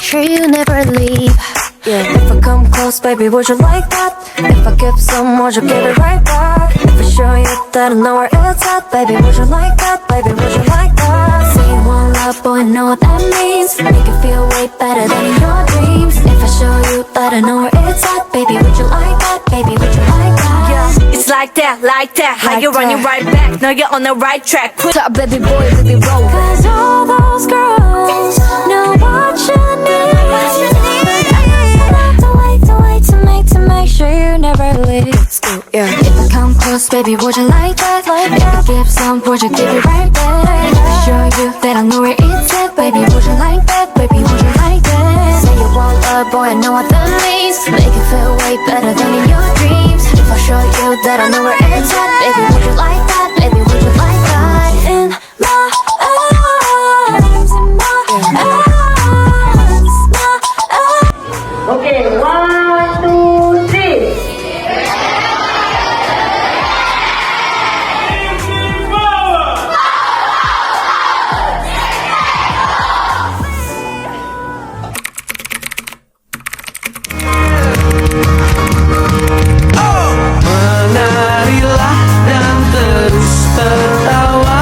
sure you never leave. Yeah. If I come close, baby, would you like that? If I give some, would you give it right back? If I show you that I know where it's at, baby, would you like that? Baby, would you like that? Say you want love, boy, I know what that means. Make it feel way better than in your dreams. If I show you that I know where it's at, baby, would you like that? Baby, would you like that? Yeah, it's like that. How you running right back? Know you're on the right track. Put up, baby boy, baby roll. Cause all those girls know what you need. To make sure you never leave. Yeah. If I come close, baby, would you like that? If I give some, would you give it right back? Show you that I know where it's at, baby, would you like that? Baby, would you like that? Say you want love, boy, I know what that means. Make it feel way better than in your dreams. If I show you that I know where it's at, baby, would you like that? Baby, would you like that? In my arms, in my arms, my arms. Okay, 1, 2, 3. Menarilah dan terus tertawa,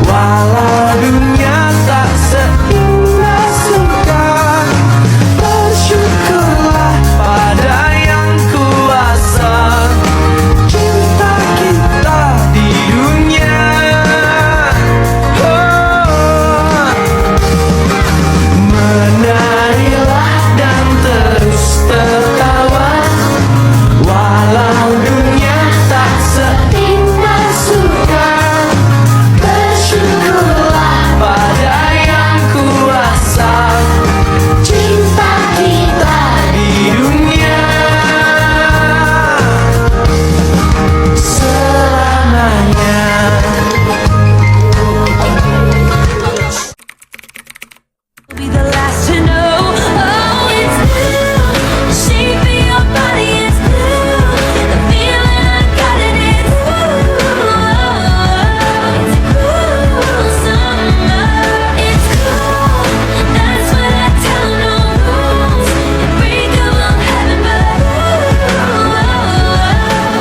walau dunia tak seindah suka. Bersyukurlah pada yang kuasa, cinta kita di dunia. Menarilah dan terus tertawa, walau dunia tak seindah suka. Bersyukurlah pada yang kuasa, cinta kita di dunia selamanya. Be the last to know. Oh, it's blue. The shape of your body is blue. The feeling I got it is blue. It's cool summer. It's cool. That's what I tell no rules. And break along heaven, but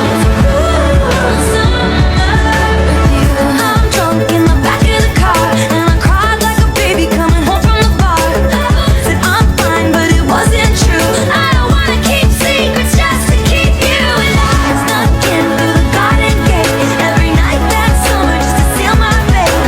it's cool summer with you. I'm drunk in the back of the car, and I cried like a baby coming home from the bar. Said I'm fine, but it wasn't true. I don't wanna keep secrets just to keep you alive. Snuck in through the garden gate every night that summer just to seal my fate.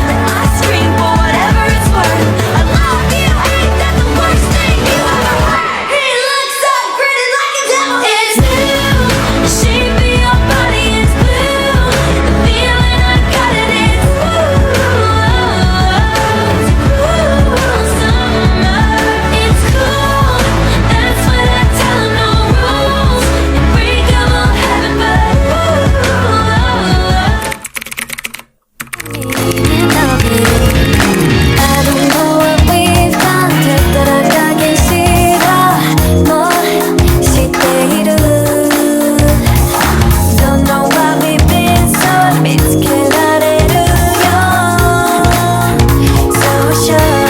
Then I scream for whatever it's worth. I love you, ain't that the worst thing you ever heard? He looks so pretty like a devil. It's blue. The shape of your body is blue. The feeling I got it is blue. It's cool summer. It's cool. That's what I tell him, no rules. And break them all heaven, but I don't know what we've done. 특별하게 싫어. 뭐 시대이루. Don't know why we've been so 미치게라래루요. So sure.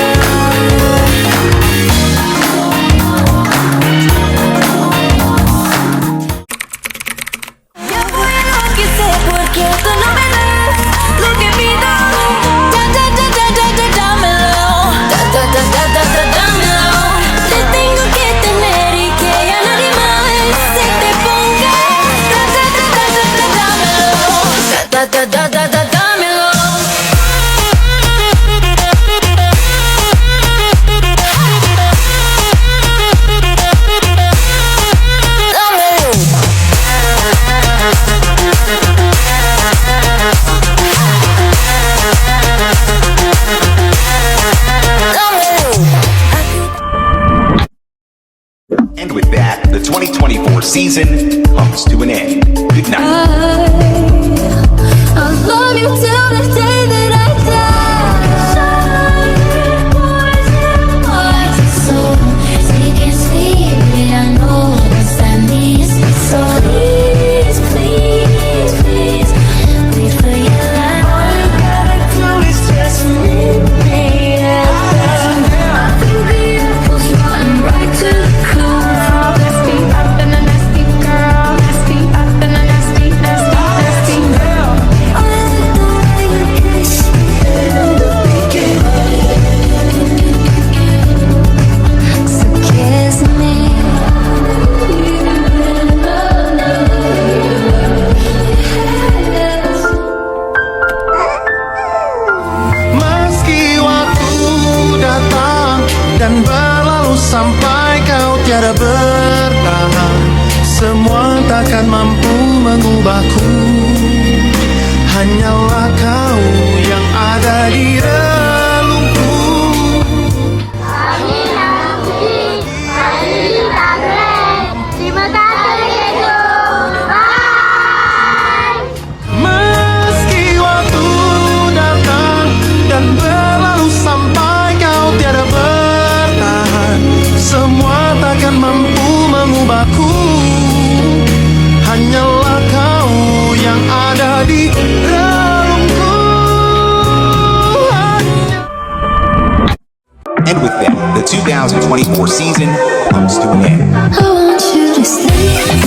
yo voy a enloquecer porque tú no me das lo que pido. Dámelo. Te tengo que tener y que ya nadie más se te ponga. Dámelo. And with that, the 2024 season comes to an end. Good night. I'll love you till the day that I die. So we can sleep, I know that needs me. So please, please, please, wait for your life. All you gotta do is just meet me at the Semua takkan mampu mengubahku. Hanyalah kau yang ada di relungku. Terima kasih Yesus. Bye. Meski waktu datang dan berlalu sampai kau tiada bertahan, semua takkan mampu mengubahku. Hanyalah kau yang ada di relungku. And with that, the 2024 season comes to an end. I want you to stay.